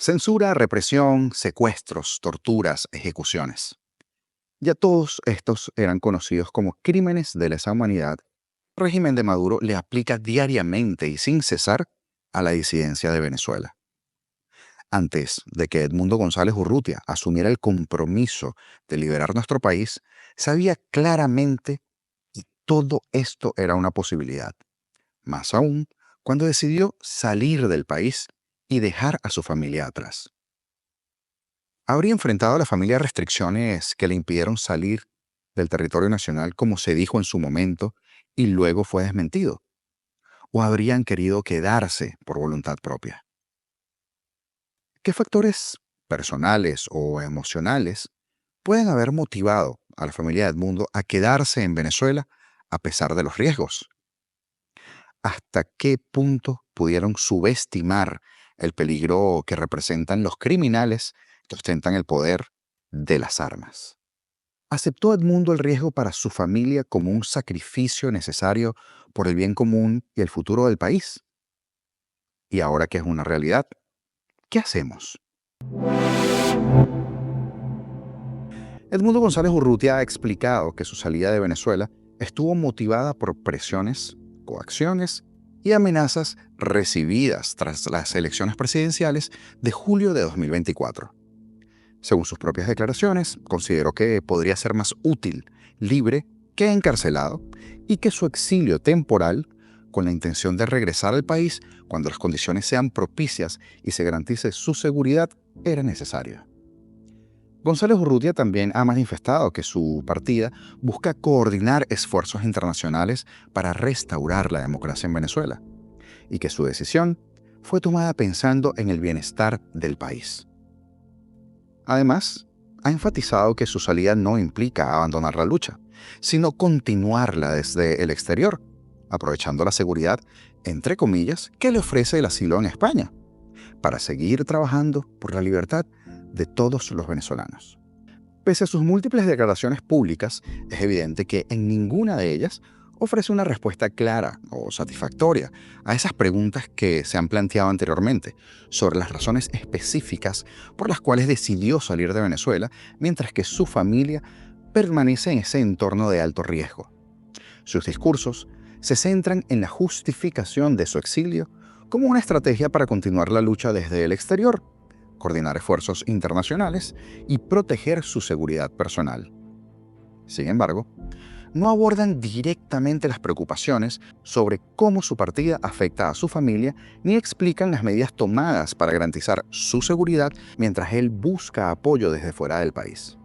Censura, represión, secuestros, torturas, ejecuciones. Ya todos estos eran conocidos como crímenes de lesa humanidad. El régimen de Maduro le aplica diariamente y sin cesar a la disidencia de Venezuela. Antes de que Edmundo González Urrutia asumiera el compromiso de liberar nuestro país, sabía claramente que todo esto era una posibilidad. Más aún, cuando decidió salir del país y dejar a su familia atrás. Habría enfrentado a la familia restricciones que le impidieron salir del territorio nacional como se dijo en su momento y luego fue desmentido. ¿O habrían querido quedarse por voluntad propia? ¿Qué factores personales o emocionales pueden haber motivado a la familia de Edmundo a quedarse en Venezuela a pesar de los riesgos? ¿Hasta qué punto pudieron subestimar el peligro que representan los criminales que ostentan el poder de las armas? ¿Aceptó Edmundo el riesgo para su familia como un sacrificio necesario por el bien común y el futuro del país? Y ahora que es una realidad, ¿qué hacemos? Edmundo González Urrutia ha explicado que su salida de Venezuela estuvo motivada por presiones, coacciones y amenazas recibidas tras las elecciones presidenciales de julio de 2024. Según sus propias declaraciones, consideró que podría ser más útil libre que encarcelado y que su exilio temporal, con la intención de regresar al país cuando las condiciones sean propicias y se garantice su seguridad, era necesario. González Urrutia también ha manifestado que su partida busca coordinar esfuerzos internacionales para restaurar la democracia en Venezuela y que su decisión fue tomada pensando en el bienestar del país. Además, ha enfatizado que su salida no implica abandonar la lucha, sino continuarla desde el exterior, aprovechando la seguridad, entre comillas, que le ofrece el asilo en España, para seguir trabajando por la libertad de todos los venezolanos. Pese a sus múltiples declaraciones públicas, es evidente que en ninguna de ellas ofrece una respuesta clara o satisfactoria a esas preguntas que se han planteado anteriormente sobre las razones específicas por las cuales decidió salir de Venezuela, mientras que su familia permanece en ese entorno de alto riesgo. Sus discursos se centran en la justificación de su exilio como una estrategia para continuar la lucha desde el exterior, coordinar esfuerzos internacionales y proteger su seguridad personal. Sin embargo, no abordan directamente las preocupaciones sobre cómo su partida afecta a su familia ni explican las medidas tomadas para garantizar su seguridad mientras él busca apoyo desde fuera del país.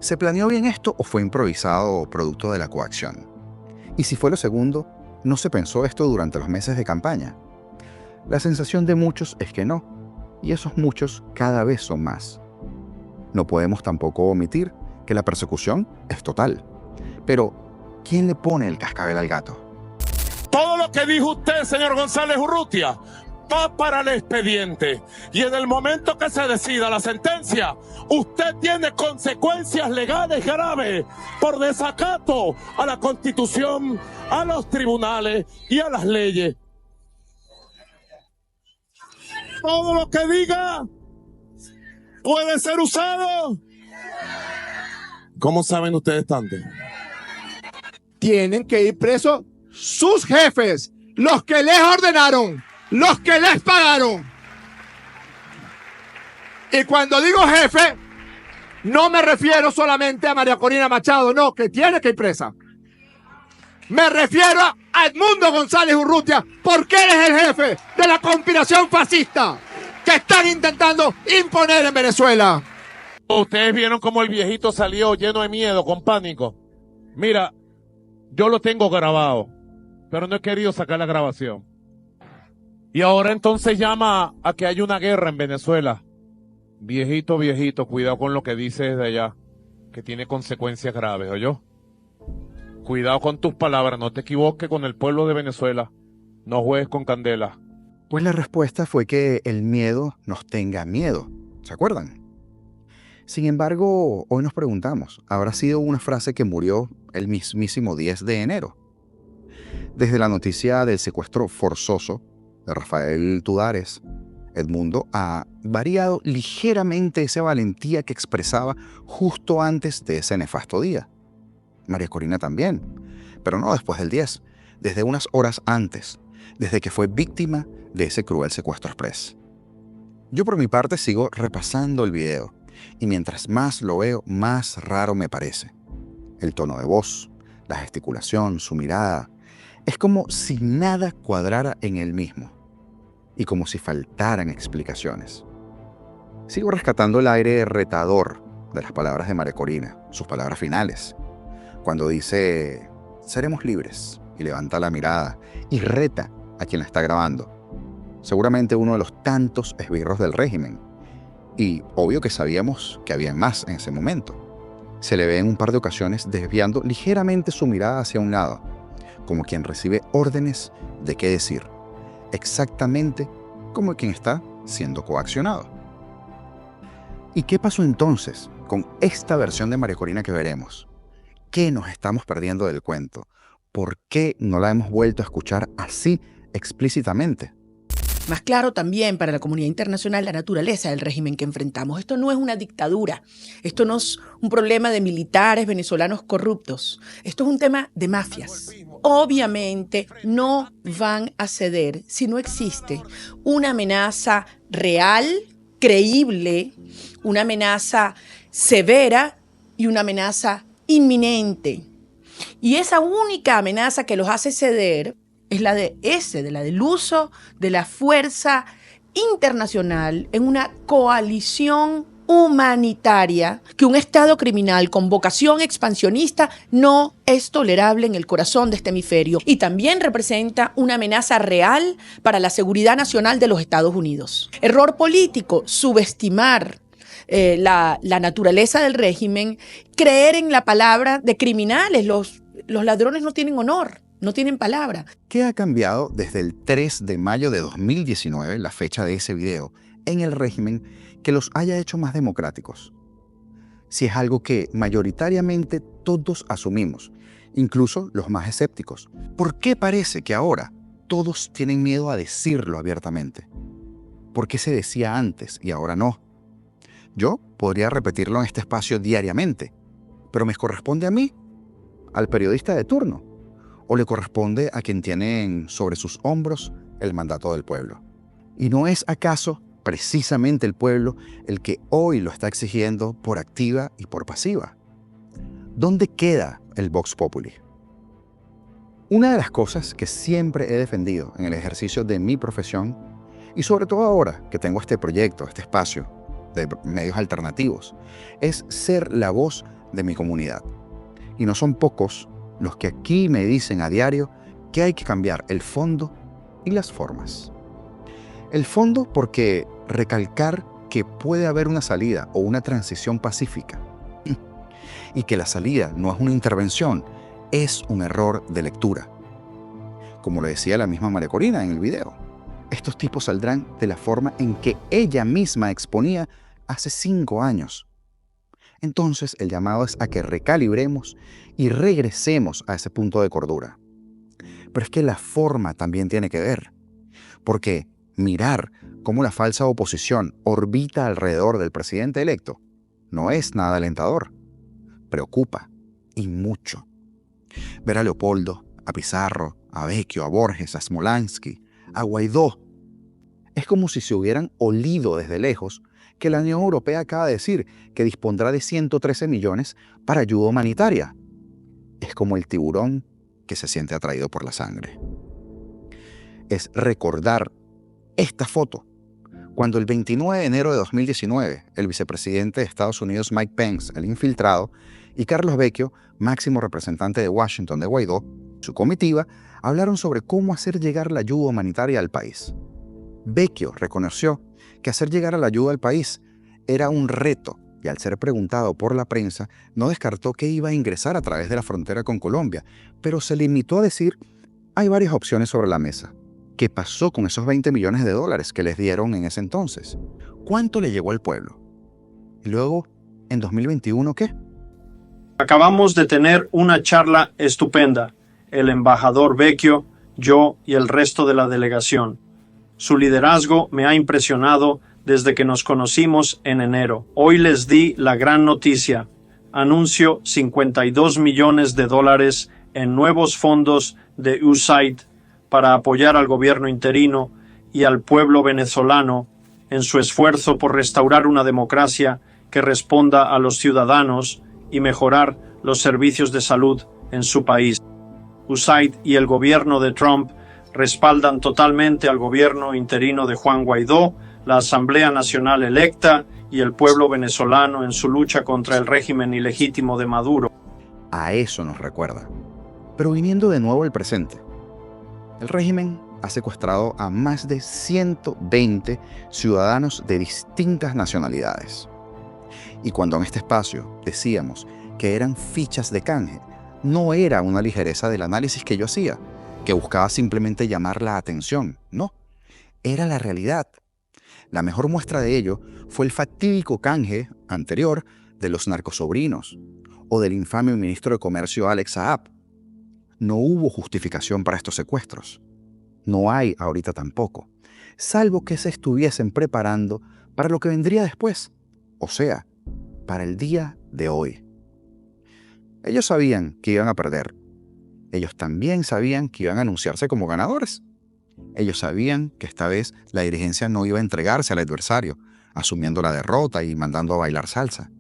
¿Se planeó bien esto o fue improvisado o producto de la coacción? Y si fue lo segundo, ¿no se pensó esto durante los meses de campaña? La sensación de muchos es que no, y esos muchos cada vez son más. No podemos tampoco omitir que la persecución es total. Pero, ¿quién le pone el cascabel al gato? Todo lo que dijo usted, señor González Urrutia, va para el expediente. Y en el momento que se decida la sentencia, usted tiene consecuencias legales graves por desacato a la Constitución, a los tribunales y a las leyes. Todo lo que diga puede ser usado. ¿Cómo saben ustedes tanto? Tienen que ir presos sus jefes, los que les ordenaron, los que les pagaron. Y cuando digo jefe, no me refiero solamente a María Corina Machado, no, que tiene que ir presa. Me refiero a Edmundo González Urrutia, porque él es el jefe de la conspiración fascista que están intentando imponer en Venezuela. Ustedes vieron cómo el viejito salió lleno de miedo, con pánico. Mira, yo lo tengo grabado, pero no he querido sacar la grabación. Y ahora entonces llama a que haya una guerra en Venezuela. Viejito, viejito, cuidado con lo que dices desde allá, que tiene consecuencias graves, ¿oyó? Cuidado con tus palabras, no te equivoques con el pueblo de Venezuela. No juegues con candela. Pues la respuesta fue que el miedo nos tenga miedo. ¿Se acuerdan? Sin embargo, hoy nos preguntamos, ¿habrá sido una frase que murió el mismísimo 10 de enero? Desde la noticia del secuestro forzoso de Rafael Tudares, Edmundo ha variado ligeramente esa valentía que expresaba justo antes de ese nefasto día. María Corina también, pero no después del 10, desde unas horas antes, desde que fue víctima de ese cruel secuestro express. Yo por mi parte sigo repasando el video y mientras más lo veo, más raro me parece. El tono de voz, la gesticulación, su mirada, es como si nada cuadrara en él mismo y como si faltaran explicaciones. Sigo rescatando el aire retador de las palabras de María Corina, sus palabras finales, cuando dice, seremos libres, y levanta la mirada y reta a quien la está grabando. Seguramente uno de los tantos esbirros del régimen. Y obvio que sabíamos que había más en ese momento. Se le ve en un par de ocasiones desviando ligeramente su mirada hacia un lado, como quien recibe órdenes de qué decir, exactamente como quien está siendo coaccionado. ¿Y qué pasó entonces con esta versión de María Corina que veremos? ¿Qué nos estamos perdiendo del cuento? ¿Por qué no la hemos vuelto a escuchar así explícitamente? Más claro también para la comunidad internacional la naturaleza del régimen que enfrentamos. Esto no es una dictadura, esto no es un problema de militares venezolanos corruptos, esto es un tema de mafias. Obviamente no van a ceder si no existe una amenaza real, creíble, una amenaza severa y una amenaza inminente. Y esa única amenaza que los hace ceder es la del uso de la fuerza internacional en una coalición humanitaria que un Estado criminal con vocación expansionista no es tolerable en el corazón de este hemisferio y también representa una amenaza real para la seguridad nacional de los Estados Unidos. Error político, subestimar la naturaleza del régimen, creer en la palabra de criminales. Los ladrones no tienen honor. No tienen palabra. ¿Qué ha cambiado desde el 3 de mayo de 2019, la fecha de ese video, en el régimen que los haya hecho más democráticos? Si es algo que mayoritariamente todos asumimos, incluso los más escépticos. ¿Por qué parece que ahora todos tienen miedo a decirlo abiertamente? ¿Por qué se decía antes y ahora no? Yo podría repetirlo en este espacio diariamente, pero me corresponde a mí, al periodista de turno, o le corresponde a quien tiene sobre sus hombros el mandato del pueblo. ¿Y no es acaso precisamente el pueblo el que hoy lo está exigiendo por activa y por pasiva? ¿Dónde queda el Vox Populi? Una de las cosas que siempre he defendido en el ejercicio de mi profesión, y sobre todo ahora que tengo este proyecto, este espacio de medios alternativos, es ser la voz de mi comunidad. Y no son pocos los que aquí me dicen a diario que hay que cambiar el fondo y las formas. El fondo porque recalcar que puede haber una salida o una transición pacífica y que la salida no es una intervención, es un error de lectura. Como lo decía la misma María Corina en el video, estos tipos saldrán de la forma en que ella misma exponía hace 5 años. Entonces el llamado es a que recalibremos y regresemos a ese punto de cordura. Pero es que la forma también tiene que ver, porque mirar cómo la falsa oposición orbita alrededor del presidente electo no es nada alentador. Preocupa, y mucho. Ver a Leopoldo, a Pizarro, a Vecchio, a Borges, a Smolansky, a Guaidó, es como si se hubieran olido desde lejos que la Unión Europea acaba de decir que dispondrá de 113 millones para ayuda humanitaria. Es como el tiburón que se siente atraído por la sangre. Es recordar esta foto, cuando el 29 de enero de 2019, el vicepresidente de Estados Unidos Mike Pence, el infiltrado, y Carlos Vecchio, máximo representante de Washington de Guaidó, su comitiva, hablaron sobre cómo hacer llegar la ayuda humanitaria al país. Vecchio reconoció que hacer llegar a la ayuda al país era un reto y al ser preguntado por la prensa no descartó que iba a ingresar a través de la frontera con Colombia, pero se limitó a decir hay varias opciones sobre la mesa. ¿Qué pasó con esos 20 millones de dólares que les dieron en ese entonces? ¿Cuánto le llegó al pueblo? Y luego, en 2021, ¿qué? Acabamos de tener una charla estupenda, el embajador Vecchio, yo y el resto de la delegación. Su liderazgo me ha impresionado desde que nos conocimos en enero. Hoy les di la gran noticia. Anuncio $52 millones en nuevos fondos de USAID para apoyar al gobierno interino y al pueblo venezolano en su esfuerzo por restaurar una democracia que responda a los ciudadanos y mejorar los servicios de salud en su país. USAID y el gobierno de Trump respaldan totalmente al gobierno interino de Juan Guaidó, la Asamblea Nacional electa y el pueblo venezolano en su lucha contra el régimen ilegítimo de Maduro. A eso nos recuerda. Pero viniendo de nuevo al presente, el régimen ha secuestrado a más de 120 ciudadanos de distintas nacionalidades. Y cuando en este espacio decíamos que eran fichas de canje, no era una ligereza del análisis que yo hacía, que buscaba simplemente llamar la atención. No, era la realidad. La mejor muestra de ello fue el fatídico canje anterior de los narcosobrinos o del infame ministro de Comercio Alex Saab. No hubo justificación para estos secuestros. No hay ahorita tampoco, salvo que se estuviesen preparando para lo que vendría después, o sea, para el día de hoy. Ellos sabían que iban a perder. Ellos también sabían que iban a anunciarse como ganadores. Ellos sabían que esta vez la dirigencia no iba a entregarse al adversario, asumiendo la derrota y mandando a bailar salsa.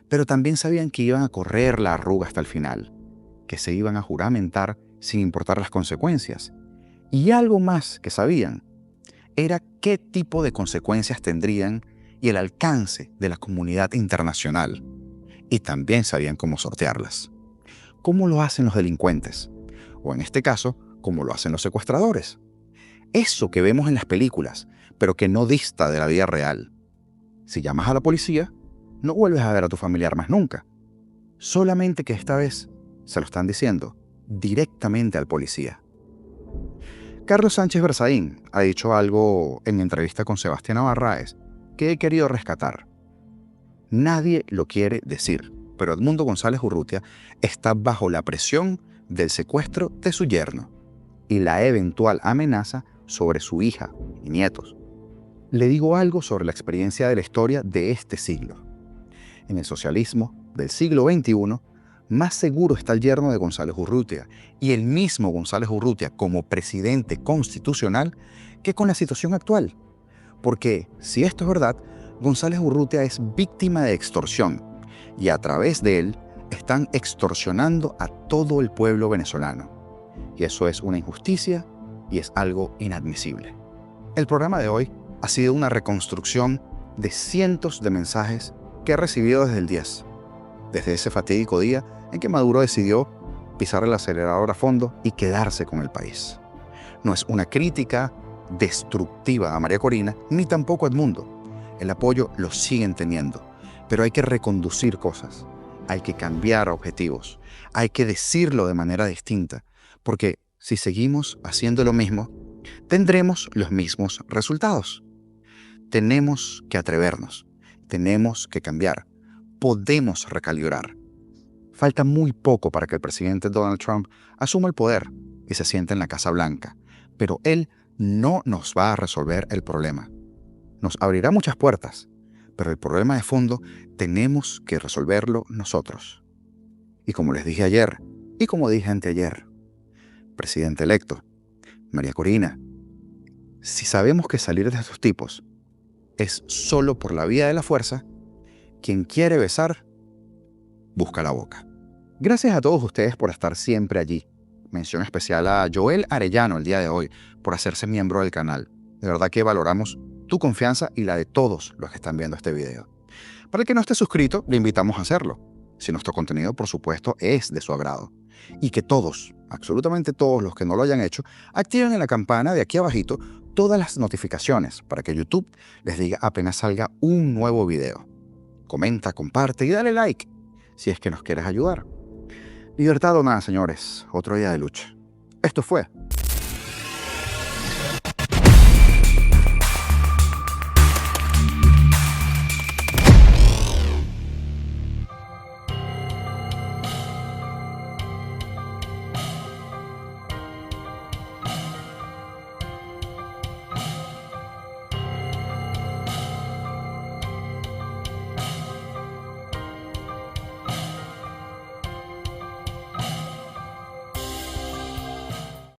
Pero también sabían que iban a correr la arruga hasta el final, que se iban a juramentar sin importar las consecuencias. Y algo más que sabían era qué tipo de consecuencias tendrían y el alcance de la comunidad internacional. Y también sabían cómo sortearlas. Cómo lo hacen los delincuentes, o en este caso, cómo lo hacen los secuestradores. Eso que vemos en las películas, pero que no dista de la vida real. Si llamas a la policía, no vuelves a ver a tu familiar más nunca. Solamente que esta vez se lo están diciendo directamente al policía. Carlos Sánchez Berzaín ha dicho algo en entrevista con Sebastián Abarráez que he querido rescatar. Nadie lo quiere decir, pero Edmundo González Urrutia está bajo la presión del secuestro de su yerno y la eventual amenaza sobre su hija y nietos. Le digo algo sobre la experiencia de la historia de este siglo. En el socialismo del siglo XXI, más seguro está el yerno de González Urrutia y el mismo González Urrutia como presidente constitucional que con la situación actual. Porque, si esto es verdad, González Urrutia es víctima de extorsión y a través de él están extorsionando a todo el pueblo venezolano. Y eso es una injusticia y es algo inadmisible. El programa de hoy ha sido una reconstrucción de cientos de mensajes que he recibido desde el 10, desde ese fatídico día en que Maduro decidió pisar el acelerador a fondo y quedarse con el país. No es una crítica destructiva a María Corina, ni tampoco a Edmundo. El apoyo lo siguen teniendo, pero hay que reconducir cosas, hay que cambiar objetivos, hay que decirlo de manera distinta, porque si seguimos haciendo lo mismo, tendremos los mismos resultados. Tenemos que atrevernos, tenemos que cambiar, podemos recalibrar. Falta muy poco para que el presidente Donald Trump asuma el poder y se siente en la Casa Blanca, pero él no nos va a resolver el problema. Nos abrirá muchas puertas, pero el problema de fondo tenemos que resolverlo nosotros. Y como les dije ayer, y como dije anteayer, presidente electo, María Corina, si sabemos que salir de estos tipos es solo por la vía de la fuerza, quien quiere besar, busca la boca. Gracias a todos ustedes por estar siempre allí. Mención especial a Joel Arellano el día de hoy por hacerse miembro del canal. De verdad que valoramos tu confianza y la de todos los que están viendo este video. Para el que no esté suscrito, le invitamos a hacerlo, si nuestro contenido, por supuesto, es de su agrado. Y que todos, absolutamente todos los que no lo hayan hecho, activen en la campana de aquí abajito todas las notificaciones para que YouTube les diga apenas salga un nuevo video. Comenta, comparte y dale like si es que nos quieres ayudar. Libertad o nada, señores. Otro día de lucha. Esto fue